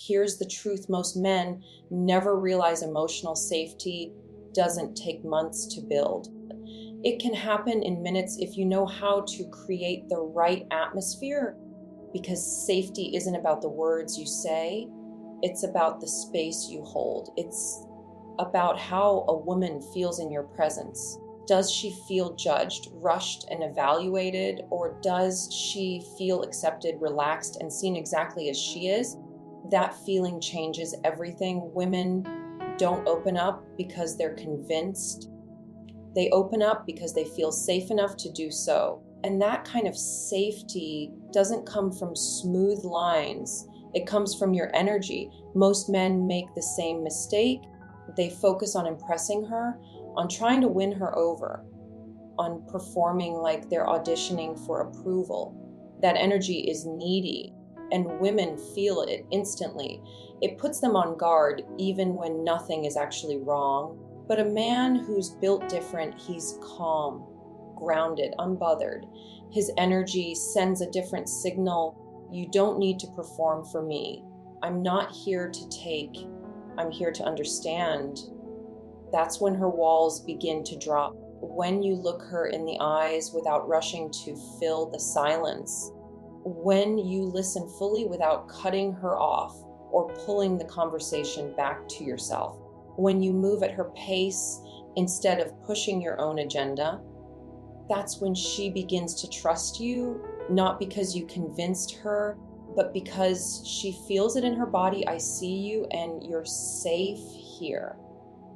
Here's the truth: most men never realize emotional safety doesn't take months to build. It can happen in minutes if you know how to create the right atmosphere, because safety isn't about the words you say, it's about the space you hold. It's about how a woman feels in your presence. Does she feel judged, rushed, and evaluated, or does she feel accepted, relaxed, and seen exactly as she is? That feeling changes everything. Women don't open up because they're convinced. They open up because they feel safe enough to do so. And that kind of safety doesn't come from smooth lines. It comes from your energy. Most men make the same mistake. They focus on impressing her, on trying to win her over, on performing like they're auditioning for approval. That energy is needy, and women feel it instantly. It puts them on guard even when nothing is actually wrong. But a man who's built different, he's calm, grounded, unbothered. His energy sends a different signal. You don't need to perform for me. I'm not here to take, I'm here to understand. That's when her walls begin to drop. When you look her in the eyes without rushing to fill the silence. When you listen fully without cutting her off or pulling the conversation back to yourself. When you move at her pace instead of pushing your own agenda. That's when she begins to trust you, not because you convinced her, but because she feels it in her body. I see you and you're safe here.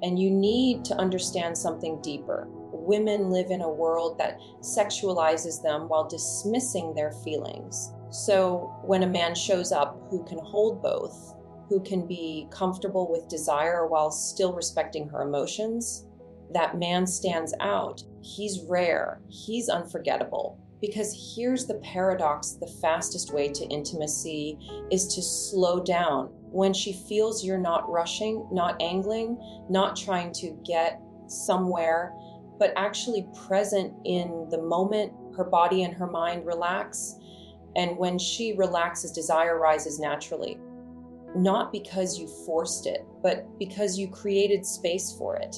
And you need to understand something deeper. Women live in a world that sexualizes them while dismissing their feelings. So when a man shows up who can hold both, who can be comfortable with desire while still respecting her emotions, that man stands out. He's rare. He's unforgettable. Because here's the paradox: the fastest way to intimacy is to slow down. When she feels you're not rushing, not angling, not trying to get somewhere, but actually present in the moment, her body and her mind relax. And when she relaxes, desire rises naturally. Not because you forced it, but because you created space for it.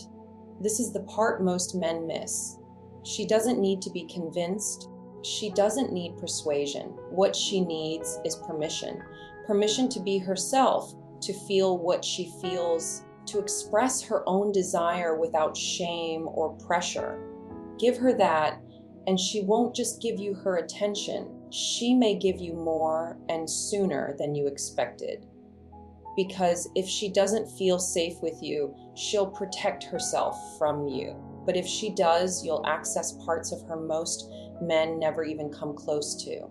This is the part most men miss. She doesn't need to be convinced. She doesn't need persuasion. What she needs is permission. Permission to be herself, to feel what she feels, to express her own desire without shame or pressure. Give her that, and she won't just give you her attention. She may give you more and sooner than you expected. Because if she doesn't feel safe with you, she'll protect herself from you. But if she does, you'll access parts of her most men never even come close to.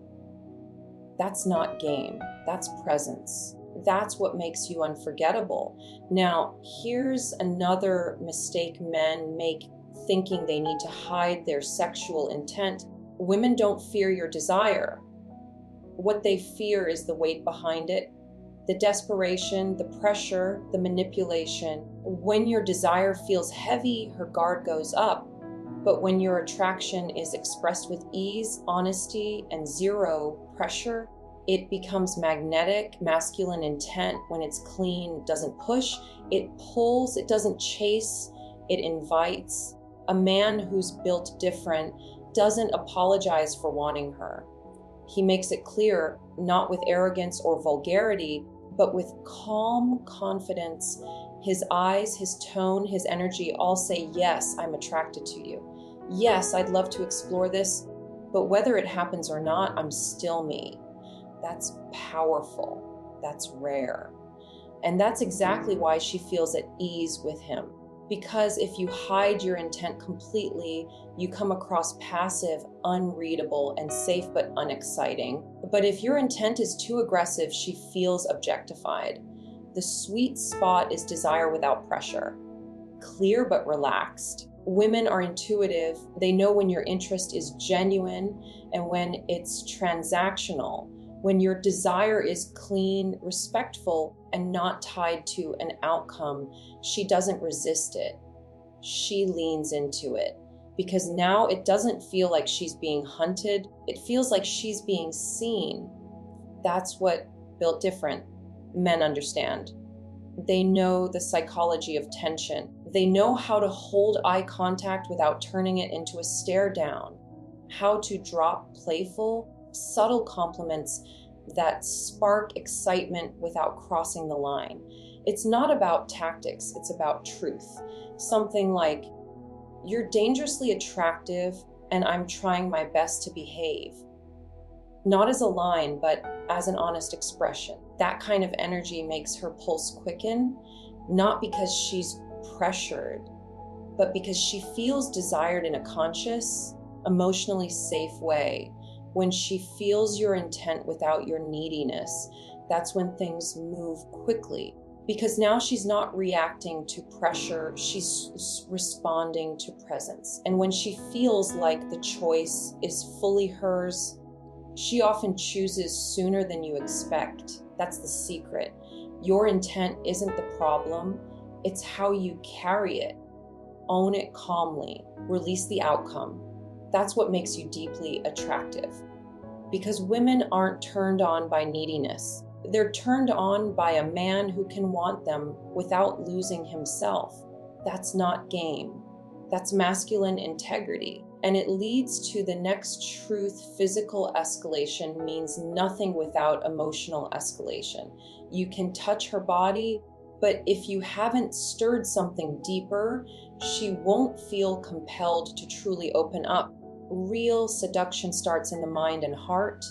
That's not game, that's presence. That's what makes you unforgettable. Now, here's another mistake men make, thinking they need to hide their sexual intent. Women don't fear your desire. What they fear is the weight behind it, the desperation, the pressure, the manipulation. When your desire feels heavy, her guard goes up. But when your attraction is expressed with ease, honesty, and zero pressure, it becomes magnetic. Masculine intent, when it's clean, doesn't push, it pulls, it doesn't chase, it invites. A man who's built different doesn't apologize for wanting her. He makes it clear, not with arrogance or vulgarity, but with calm confidence. His eyes, his tone, his energy all say, yes, I'm attracted to you. Yes, I'd love to explore this, but whether it happens or not, I'm still me. That's powerful. That's rare. And that's exactly why she feels at ease with him. Because if you hide your intent completely, you come across passive, unreadable, and safe but unexciting. But if your intent is too aggressive, she feels objectified. The sweet spot is desire without pressure, clear but relaxed. Women are intuitive. They know when your interest is genuine and when it's transactional. When your desire is clean, respectful, and not tied to an outcome, she doesn't resist it. She leans into it. Because now it doesn't feel like she's being hunted. It feels like she's being seen. That's what built different Men understand. They know the psychology of tension. They know how to hold eye contact without turning it into a stare down, how to drop playful, subtle compliments that spark excitement without crossing the line. It's not about tactics, it's about truth. Something like, "You're dangerously attractive and I'm trying my best to behave." Not as a line, but as an honest expression. That kind of energy makes her pulse quicken, not because she's pressured, but because she feels desired in a conscious, emotionally safe way. When she feels your intent without your neediness, that's when things move quickly. Because now she's not reacting to pressure, she's responding to presence. And when she feels like the choice is fully hers, she often chooses sooner than you expect. That's the secret. Your intent isn't the problem, it's how you carry it. Own it calmly, release the outcome. That's what makes you deeply attractive. Because women aren't turned on by neediness. They're turned on by a man who can want them without losing himself. That's not game. That's masculine integrity. And it leads to the next truth. Physical escalation means nothing without emotional escalation. You can touch her body, but if you haven't stirred something deeper, she won't feel compelled to truly open up. Real seduction starts in the mind and heart.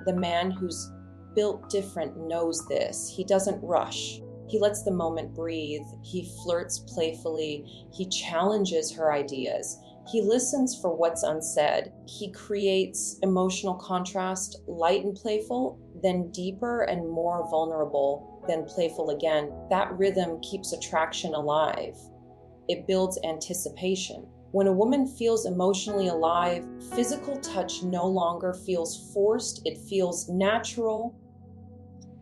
The man who's built different knows this. He doesn't rush. He lets the moment breathe. He flirts playfully. He challenges her ideas. He listens for what's unsaid. He creates emotional contrast, light and playful, then deeper and more vulnerable, then playful again. That rhythm keeps attraction alive. It builds anticipation. When a woman feels emotionally alive, physical touch no longer feels forced. It feels natural,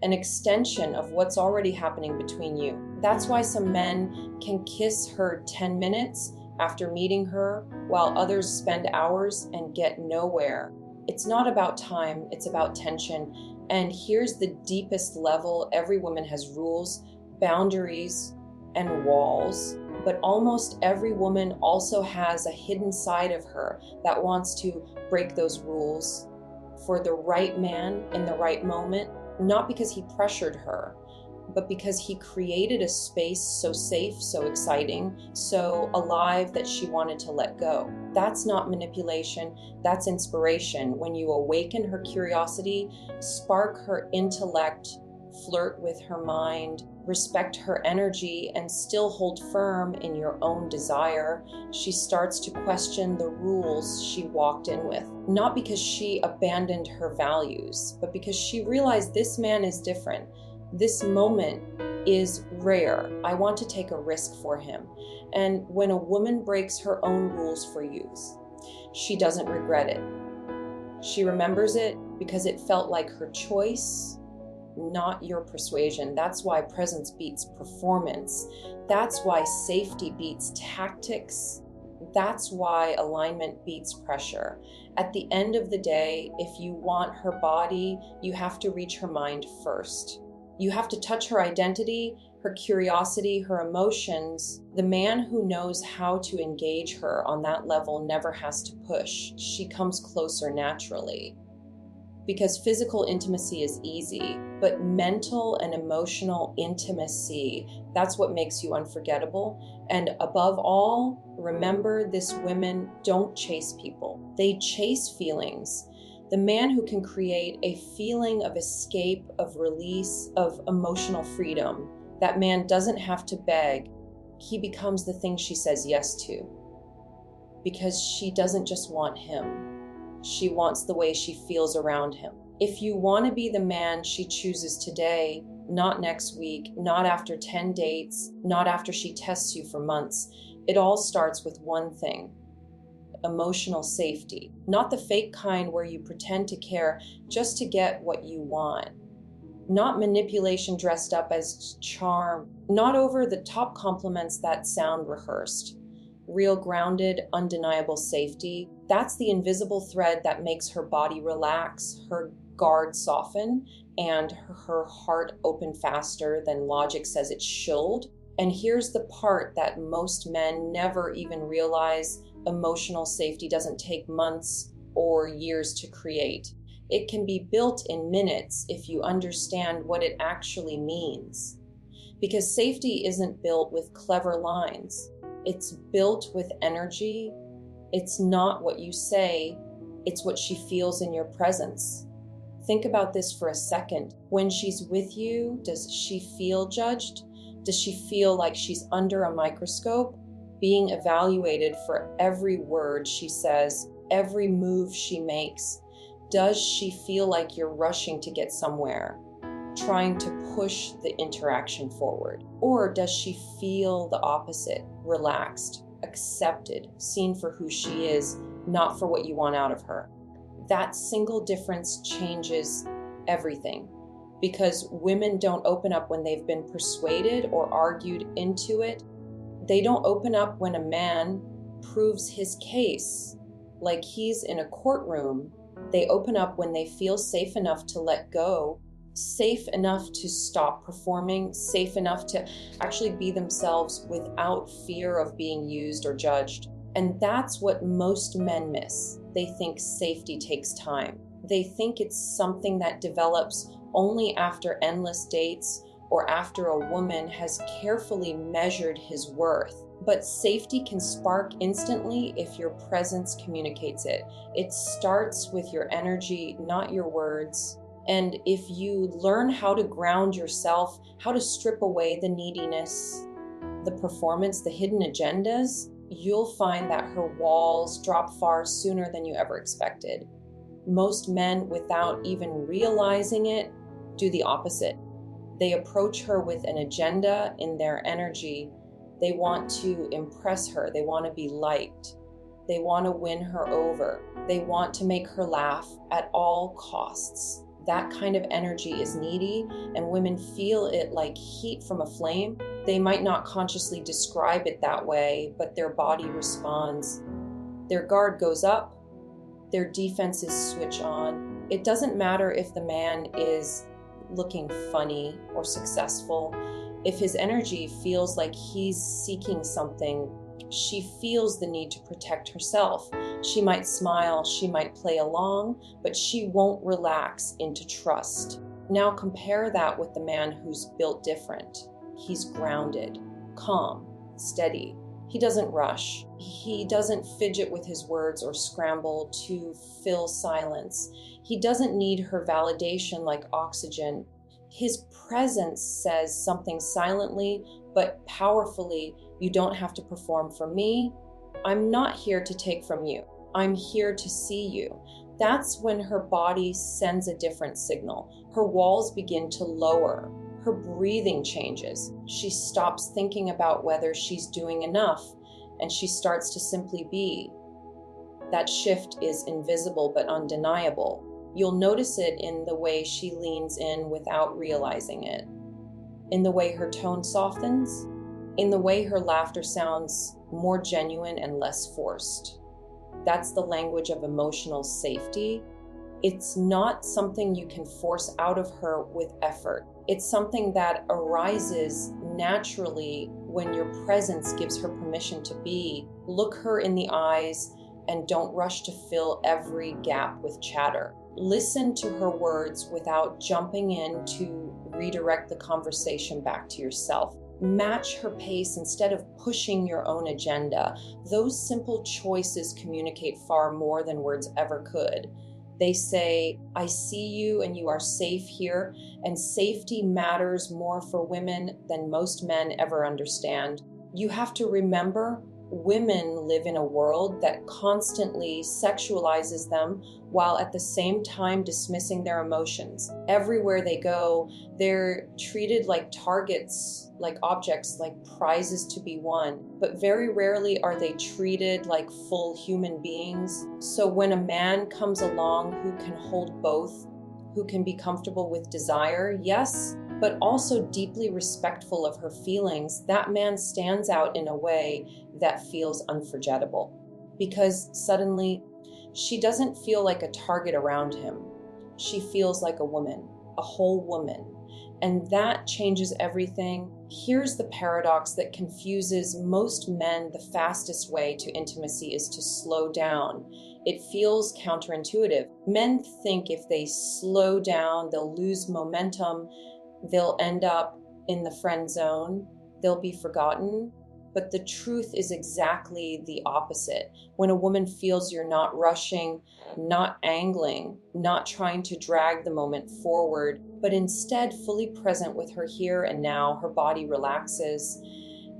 an extension of what's already happening between you. That's why some men can kiss her 10 minutes after meeting her, while others spend hours and get nowhere. It's not about time, it's about tension. And here's the deepest level. Every woman has rules, boundaries, and walls. But almost every woman also has a hidden side of her that wants to break those rules for the right man in the right moment. Not because he pressured her, but because he created a space so safe, so exciting, so alive that she wanted to let go. That's not manipulation, that's inspiration. When you awaken her curiosity, spark her intellect, flirt with her mind, respect her energy, and still hold firm in your own desire, she starts to question the rules she walked in with. Not because she abandoned her values, but because she realized this man is different. This moment is rare. I want to take a risk for him. And when a woman breaks her own rules for use, she doesn't regret it. She remembers it because it felt like her choice, not your persuasion. That's why presence beats performance. That's why safety beats tactics. That's why alignment beats pressure. At the end of the day, if you want her body, you have to reach her mind first. You have to touch her identity, her curiosity, her emotions. The man who knows how to engage her on that level never has to push. She comes closer naturally. Because physical intimacy is easy, but mental and emotional intimacy, that's what makes you unforgettable. And above all, remember this: women don't chase people. They chase feelings. The man who can create a feeling of escape, of release, of emotional freedom, that man doesn't have to beg. He becomes the thing she says yes to. Because she doesn't just want him. She wants the way she feels around him. If you want to be the man she chooses today, not next week, not after 10 dates, not after she tests you for months, it all starts with one thing: emotional safety. Not the fake kind where you pretend to care just to get what you want. Not manipulation dressed up as charm. Not over the top compliments that sound rehearsed. Real grounded, undeniable safety. That's the invisible thread that makes her body relax, her guard soften, and her heart opened faster than logic says it should. And here's the part that most men never even realize: emotional safety doesn't take months or years to create. It can be built in minutes if you understand what it actually means. Because safety isn't built with clever lines. It's built with energy. It's not what you say, it's what she feels in your presence. Think about this for a second. When she's with you, does she feel judged? Does she feel like she's under a microscope, being evaluated for every word she says, every move she makes? Does she feel like you're rushing to get somewhere, trying to push the interaction forward? Or does she feel the opposite, relaxed, accepted, seen for who she is, not for what you want out of her? That single difference changes everything, because women don't open up when they've been persuaded or argued into it. They don't open up when a man proves his case like he's in a courtroom. They open up when they feel safe enough to let go, safe enough to stop performing, safe enough to actually be themselves without fear of being used or judged. And that's what most men miss. They think safety takes time. They think it's something that develops only after endless dates or after a woman has carefully measured his worth. But safety can spark instantly if your presence communicates it. It starts with your energy, not your words. And if you learn how to ground yourself, how to strip away the neediness, the performance, the hidden agendas, you'll find that her walls drop far sooner than you ever expected. Most men, without even realizing it, do the opposite. They approach her with an agenda in their energy. They want to impress her. They want to be liked. They want to win her over. They want to make her laugh at all costs. That kind of energy is needy, and women feel it like heat from a flame. They might not consciously describe it that way, but their body responds. Their guard goes up, their defenses switch on. It doesn't matter if the man is looking funny or successful. If his energy feels like he's seeking something, she feels the need to protect herself. She might smile, she might play along, but she won't relax into trust. Now compare that with the man who's built different. He's grounded, calm, steady. He doesn't rush. He doesn't fidget with his words or scramble to fill silence. He doesn't need her validation like oxygen. His presence says something silently but powerfully. You don't have to perform for me. I'm not here to take from you. I'm here to see you. That's when her body sends a different signal. Her walls begin to lower. Her breathing changes. She stops thinking about whether she's doing enough, and she starts to simply be. That shift is invisible but undeniable. You'll notice it in the way she leans in without realizing it, in the way her tone softens, in the way her laughter sounds more genuine and less forced. That's the language of emotional safety. It's not something you can force out of her with effort. It's something that arises naturally when your presence gives her permission to be. Look her in the eyes and don't rush to fill every gap with chatter. Listen to her words without jumping in to redirect the conversation back to yourself. Match her pace instead of pushing your own agenda. Those simple choices communicate far more than words ever could. They say, I see you and you are safe here, and safety matters more for women than most men ever understand. You have to remember, women live in a world that constantly sexualizes them while at the same time dismissing their emotions. Everywhere they go, they're treated like targets, like objects, like prizes to be won. But very rarely are they treated like full human beings. So when a man comes along who can hold both, who can be comfortable with desire, yes, but also deeply respectful of her feelings, that man stands out in a way that feels unforgettable. Because suddenly, she doesn't feel like a target around him. She feels like a woman. a whole woman. And that changes everything. Here's the paradox that confuses most men. The fastest way to intimacy is to slow down. It feels counterintuitive. Men think if they slow down, they'll lose momentum, they'll end up in the friend zone, they'll be forgotten. But the truth is exactly the opposite. When a woman feels you're not rushing, not angling, not trying to drag the moment forward, but instead fully present with her here and now, her body relaxes.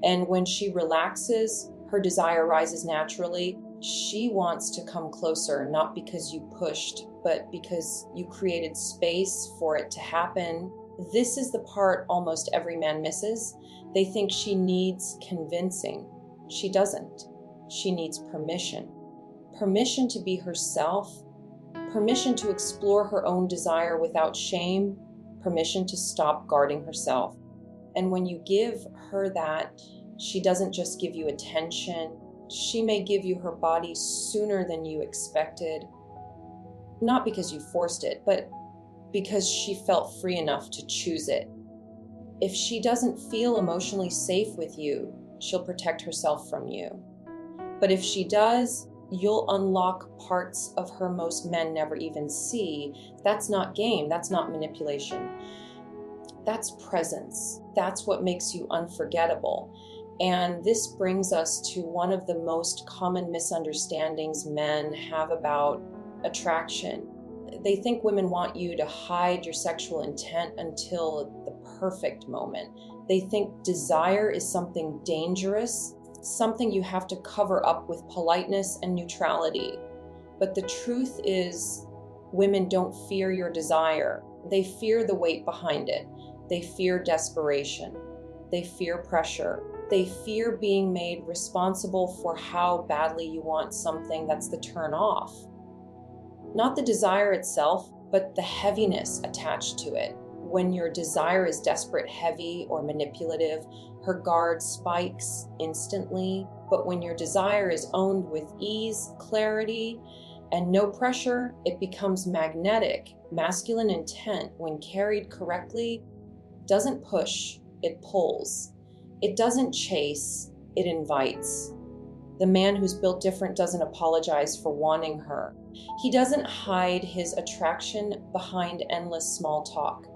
And when she relaxes, her desire rises naturally. She wants to come closer, not because you pushed, but because you created space for it to happen. This is the part almost every man misses. They think she needs convincing. She doesn't. She needs permission. Permission to be herself, permission to explore her own desire without shame, permission to stop guarding herself. And when you give her that, she doesn't just give you attention. She may give you her body sooner than you expected. Not because you forced it, but because she felt free enough to choose it. If she doesn't feel emotionally safe with you, she'll protect herself from you. But if she does, you'll unlock parts of her most men never even see. That's not game. That's not manipulation. That's presence. That's what makes you unforgettable. And this brings us to one of the most common misunderstandings men have about attraction. They think women want you to hide your sexual intent until the perfect moment. They think desire is something dangerous, something you have to cover up with politeness and neutrality. But the truth is, women don't fear your desire. They fear the weight behind it. They fear desperation. They fear pressure. They fear being made responsible for how badly you want something. That's the turn off. Not the desire itself, but the heaviness attached to it. When your desire is desperate, heavy, or manipulative, her guard spikes instantly. But when your desire is owned with ease, clarity, and no pressure, it becomes magnetic. Masculine intent, when carried correctly, doesn't push, it pulls. It doesn't chase, it invites. The man who's built different doesn't apologize for wanting her. He doesn't hide his attraction behind endless small talk.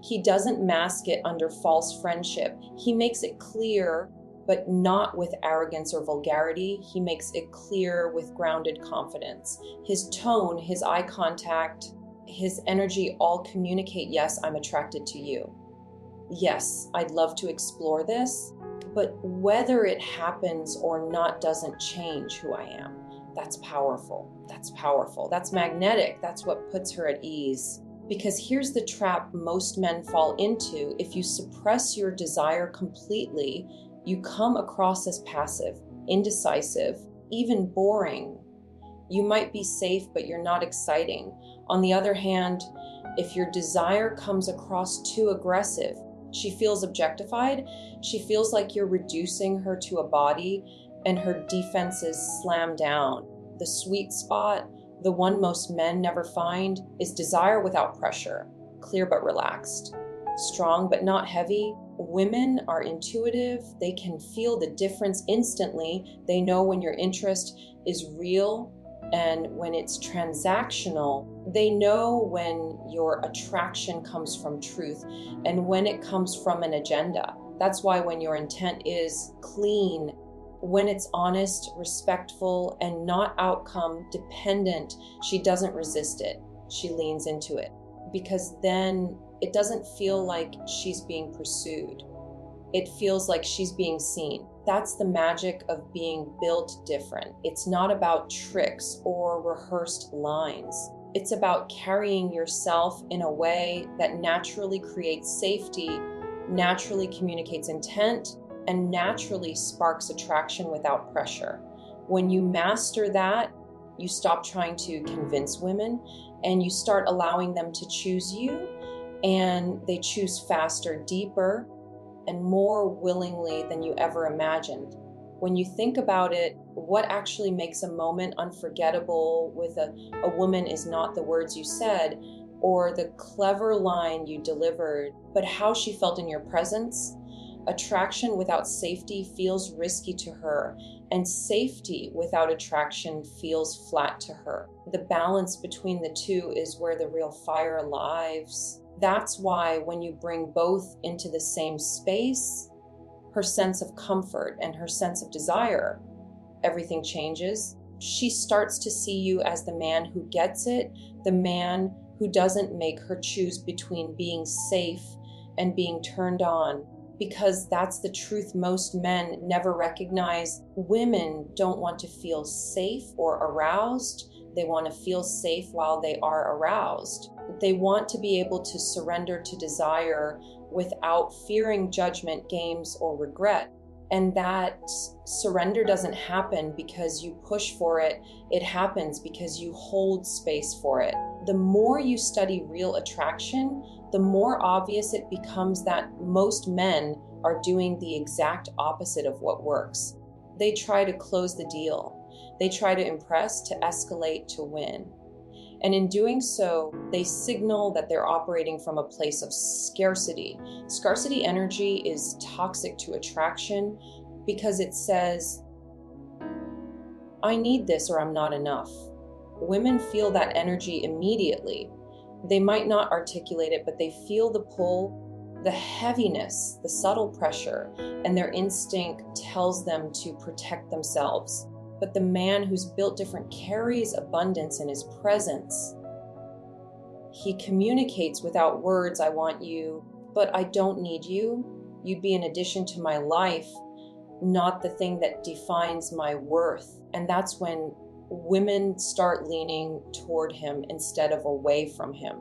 He doesn't mask it under false friendship. He makes it clear, but not with arrogance or vulgarity. He makes it clear with grounded confidence. His tone, his eye contact, his energy all communicate, yes, I'm attracted to you. Yes, I'd love to explore this, but whether it happens or not doesn't change who I am. That's powerful. That's powerful. That's magnetic. That's what puts her at ease. Because here's the trap most men fall into. If you suppress your desire completely, you come across as passive, indecisive, even boring. You might be safe, but you're not exciting. On the other hand, if your desire comes across too aggressive, she feels objectified, she feels like you're reducing her to a body, and her defenses slam down. The sweet spot, the one most men never find, is desire without pressure, clear but relaxed, strong but not heavy. Women are intuitive. They can feel the difference instantly. They know when your interest is real and when it's transactional. They know when your attraction comes from truth and when it comes from an agenda. That's why when your intent is clean, when it's honest, respectful, and not outcome dependent, she doesn't resist it. She leans into it, because then it doesn't feel like she's being pursued. It feels like she's being seen. That's the magic of being built different. It's not about tricks or rehearsed lines. It's about carrying yourself in a way that naturally creates safety, naturally communicates intent, and naturally sparks attraction without pressure. When you master that, you stop trying to convince women and you start allowing them to choose you, and they choose faster, deeper, and more willingly than you ever imagined. When you think about it, what actually makes a moment unforgettable with a woman is not the words you said, or the clever line you delivered, but how she felt in your presence. Attraction without safety feels risky to her, and safety without attraction feels flat to her. The balance between the two is where the real fire lives. That's why when you bring both into the same space, her sense of comfort and her sense of desire, everything changes. She starts to see you as the man who gets it, the man who doesn't make her choose between being safe and being turned on, because that's the truth most men never recognize. Women don't want to feel safe or aroused. They want to feel safe while they are aroused. They want to be able to surrender to desire without fearing judgment, games, or regret. And that surrender doesn't happen because you push for it. It happens because you hold space for it. The more you study real attraction, the more obvious it becomes that most men are doing the exact opposite of what works. They try to close the deal. They try to impress, to escalate, to win. And in doing so, they signal that they're operating from a place of scarcity. Scarcity energy is toxic to attraction because it says, I need this or I'm not enough. Women feel that energy immediately. They might not articulate it, but they feel the pull, the heaviness, the subtle pressure, and their instinct tells them to protect themselves. But the man who's built different carries abundance in his presence. He communicates without words, I want you, but I don't need you. You'd be an addition to my life, not the thing that defines my worth. And that's when women start leaning toward him instead of away from him,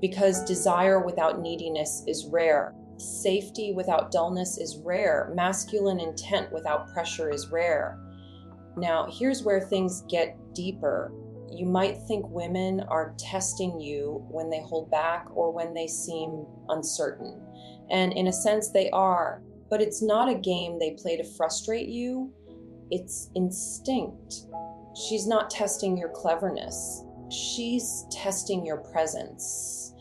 because desire without neediness is rare. Safety without dullness is rare. Masculine intent without pressure is rare. Now, here's where things get deeper. You might think women are testing you when they hold back or when they seem uncertain. And in a sense, they are. But it's not a game they play to frustrate you. It's instinct. She's not testing your cleverness. She's testing your presence.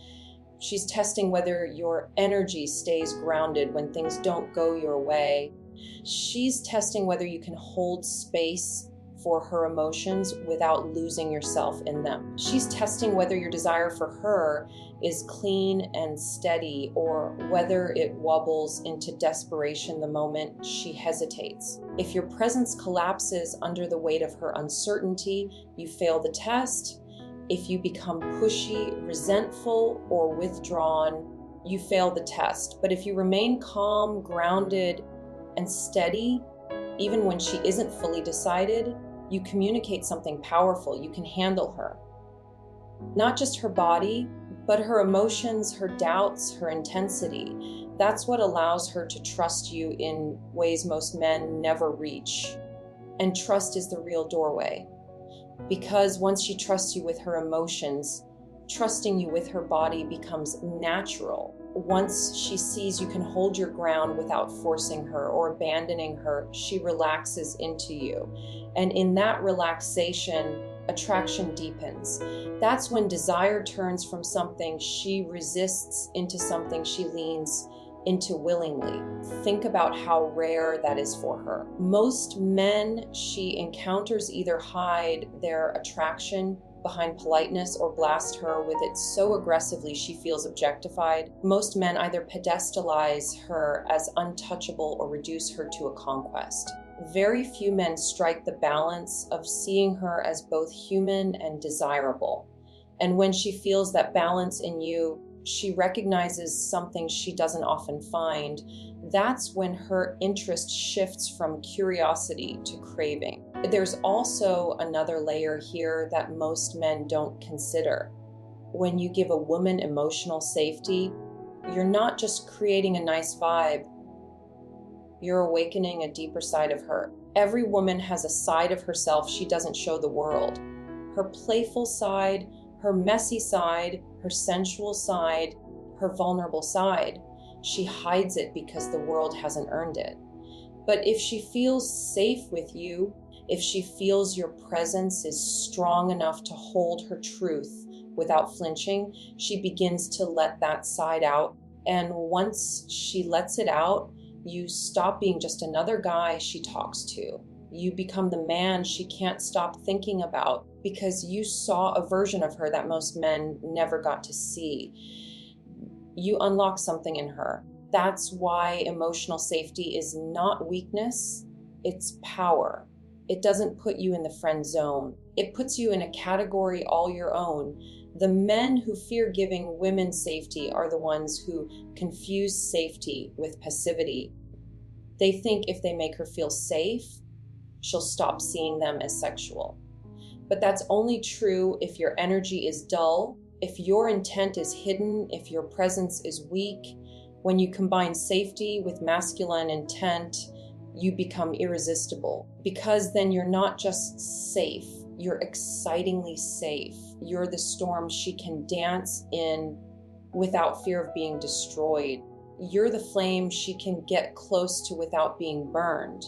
She's testing whether your energy stays grounded when things don't go your way. She's testing whether you can hold space for her emotions without losing yourself in them. She's testing whether your desire for her is clean and steady, or whether it wobbles into desperation the moment she hesitates. If your presence collapses under the weight of her uncertainty, you fail the test. If you become pushy, resentful, or withdrawn, you fail the test. But if you remain calm, grounded, and steady, even when she isn't fully decided, you communicate something powerful. You can handle her. Not just her body, but her emotions, her doubts, her intensity. That's what allows her to trust you in ways most men never reach. And trust is the real doorway. Because once she trusts you with her emotions, trusting you with her body becomes natural. Once she sees you can hold your ground without forcing her or abandoning her, she relaxes into you. And in that relaxation, attraction deepens. That's when desire turns from something she resists into something she leans into willingly. Think about how rare that is for her. Most men she encounters either hide their attraction behind politeness or blast her with it so aggressively she feels objectified. Most men either pedestalize her as untouchable or reduce her to a conquest. Very few men strike the balance of seeing her as both human and desirable. And when she feels that balance in you, she recognizes something she doesn't often find. That's when her interest shifts from curiosity to craving. There's also another layer here that most men don't consider. When you give a woman emotional safety, you're not just creating a nice vibe, you're awakening a deeper side of her. Every woman has a side of herself she doesn't show the world. Her playful side, her messy side, her sensual side, her vulnerable side. She hides it because the world hasn't earned it. But if she feels safe with you, if she feels your presence is strong enough to hold her truth without flinching, she begins to let that side out. And once she lets it out, you stop being just another guy she talks to. You become the man she can't stop thinking about because you saw a version of her that most men never got to see. You unlock something in her. That's why emotional safety is not weakness, it's power. It doesn't put you in the friend zone. It puts you in a category all your own. The men who fear giving women safety are the ones who confuse safety with passivity. They think if they make her feel safe, she'll stop seeing them as sexual. But that's only true if your energy is dull, if your intent is hidden, if your presence is weak. When you combine safety with masculine intent, you become irresistible, because then you're not just safe, you're excitingly safe. You're the storm she can dance in without fear of being destroyed. You're the flame she can get close to without being burned.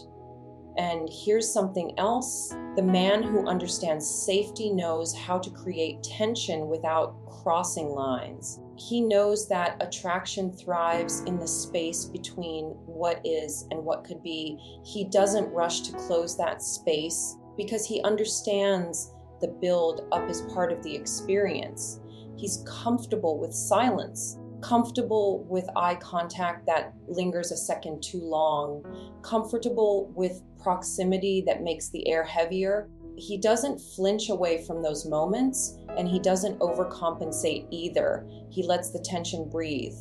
And here's something else. The man who understands safety knows how to create tension without crossing lines. He knows that attraction thrives in the space between what is and what could be. He doesn't rush to close that space because he understands the build up is part of the experience. He's comfortable with silence, comfortable with eye contact that lingers a second too long, comfortable with proximity that makes the air heavier. He doesn't flinch away from those moments, and he doesn't overcompensate either. He lets the tension breathe.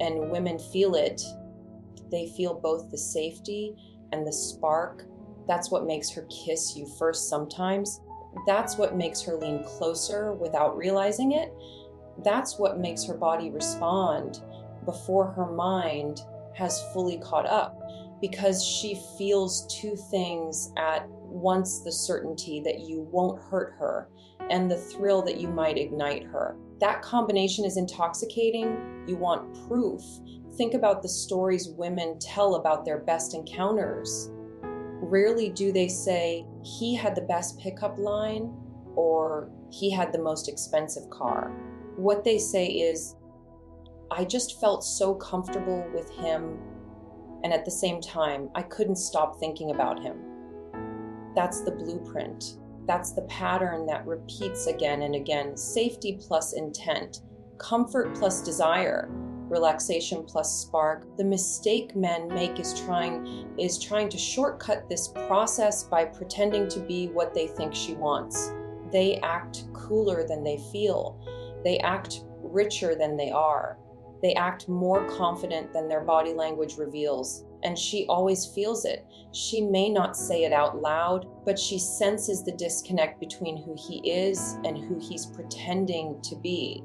And women feel it. They feel both the safety and the spark. That's what makes her kiss you first sometimes. That's what makes her lean closer without realizing it. That's what makes her body respond before her mind has fully caught up, because she feels two things at once: the certainty that you won't hurt her and the thrill that you might ignite her. That combination is intoxicating. You want proof. Think about the stories women tell about their best encounters. Rarely do they say, he had the best pickup line or he had the most expensive car. What they say is, I just felt so comfortable with him, and at the same time, I couldn't stop thinking about him. That's the blueprint. That's the pattern that repeats again and again. Safety plus intent, comfort plus desire, relaxation plus spark. The mistake men make is trying to shortcut this process by pretending to be what they think she wants. They act cooler than they feel. They act richer than they are. They act more confident than their body language reveals. And she always feels it. She may not say it out loud, but she senses the disconnect between who he is and who he's pretending to be.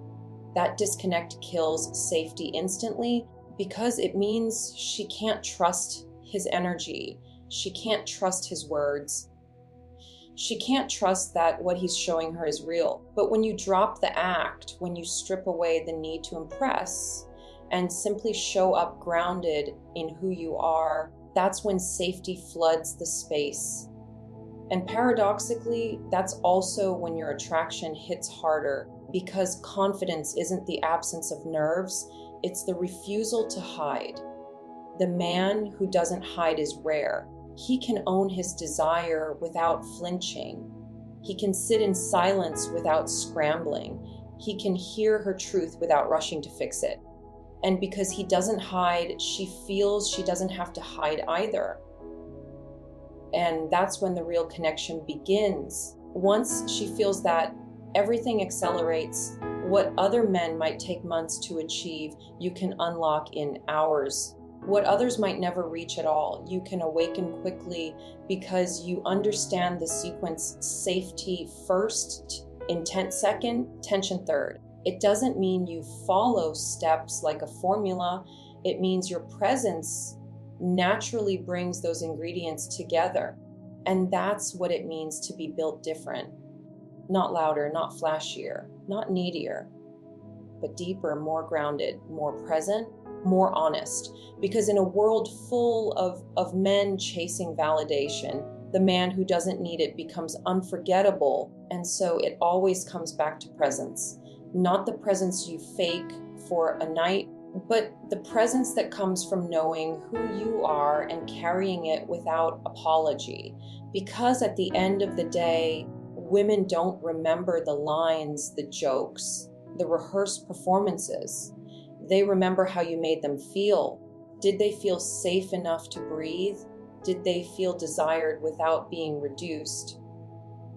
That disconnect kills safety instantly because it means she can't trust his energy. She can't trust his words. She can't trust that what he's showing her is real. But when you drop the act, when you strip away the need to impress and simply show up grounded in who you are, that's when safety floods the space. And paradoxically, that's also when your attraction hits harder, because confidence isn't the absence of nerves, it's the refusal to hide. The man who doesn't hide is rare. He can own his desire without flinching. He can sit in silence without scrambling. He can hear her truth without rushing to fix it. And because he doesn't hide, she feels she doesn't have to hide either. And that's when the real connection begins. Once she feels that, everything accelerates. What other men might take months to achieve, you can unlock in hours. What others might never reach at all, you can awaken quickly because you understand the sequence: safety first, intent second, tension third. It doesn't mean you follow steps like a formula. It means your presence naturally brings those ingredients together. And that's what it means to be built different. Not louder, not flashier, not needier, but deeper, more grounded, more present, more honest. Because in a world full of men chasing validation, The man who doesn't need it becomes unforgettable, and so it always comes back to presence. Not the presence you fake for a night, but the presence that comes from knowing who you are and carrying it without apology. Because at the end of the day, women don't remember the lines, the jokes, the rehearsed performances. They remember how you made them feel. Did they feel safe enough to breathe? Did they feel desired without being reduced?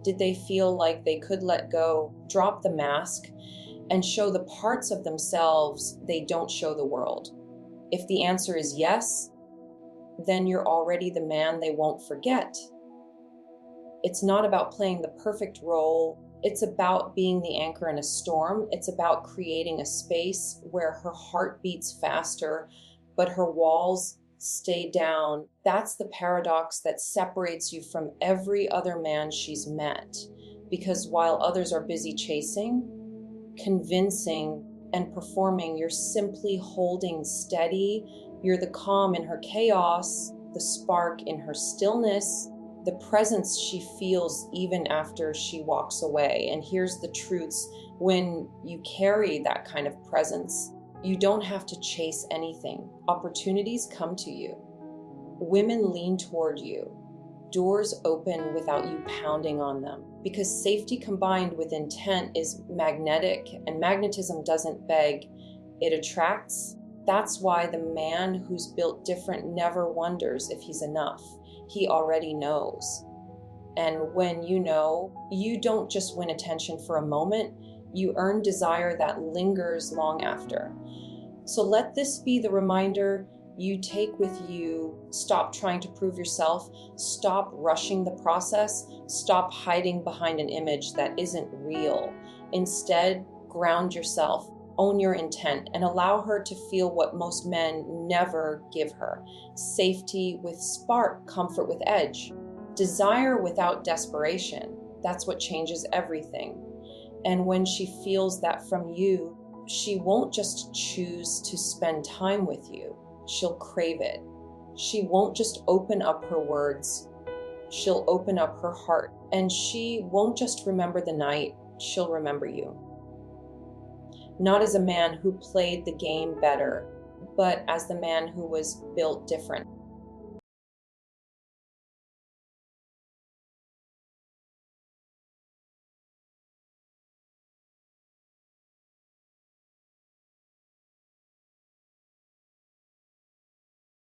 Did they feel like they could let go, drop the mask, and show the parts of themselves they don't show the world? If the answer is yes, then you're already the man they won't forget. It's not about playing the perfect role. It's about being the anchor in a storm. It's about creating a space where her heart beats faster, but her walls stay down. That's the paradox that separates you from every other man she's met. Because while others are busy chasing, convincing, and performing, you're simply holding steady. You're the calm in her chaos, the spark in her stillness, the presence she feels even after she walks away. And here's the truths: when you carry that kind of presence, you don't have to chase anything. Opportunities come to you. Women lean toward you. Doors open without you pounding on them. Because safety combined with intent is magnetic, and magnetism doesn't beg, it attracts. That's why the man who's built different never wonders if he's enough. He already knows. And when you know, you don't just win attention for a moment, you earn desire that lingers long after. So let this be the reminder you take with you. Stop trying to prove yourself. Stop rushing the process. Stop hiding behind an image that isn't real. Instead, ground yourself, own your intent, and allow her to feel what most men never give her: safety with spark, comfort with edge, desire without desperation. That's what changes everything. And when she feels that from you, she won't just choose to spend time with you. She'll crave it. She won't just open up her words. She'll open up her heart. And she won't just remember the night. She'll remember you. Not as a man who played the game better, but as the man who was built different.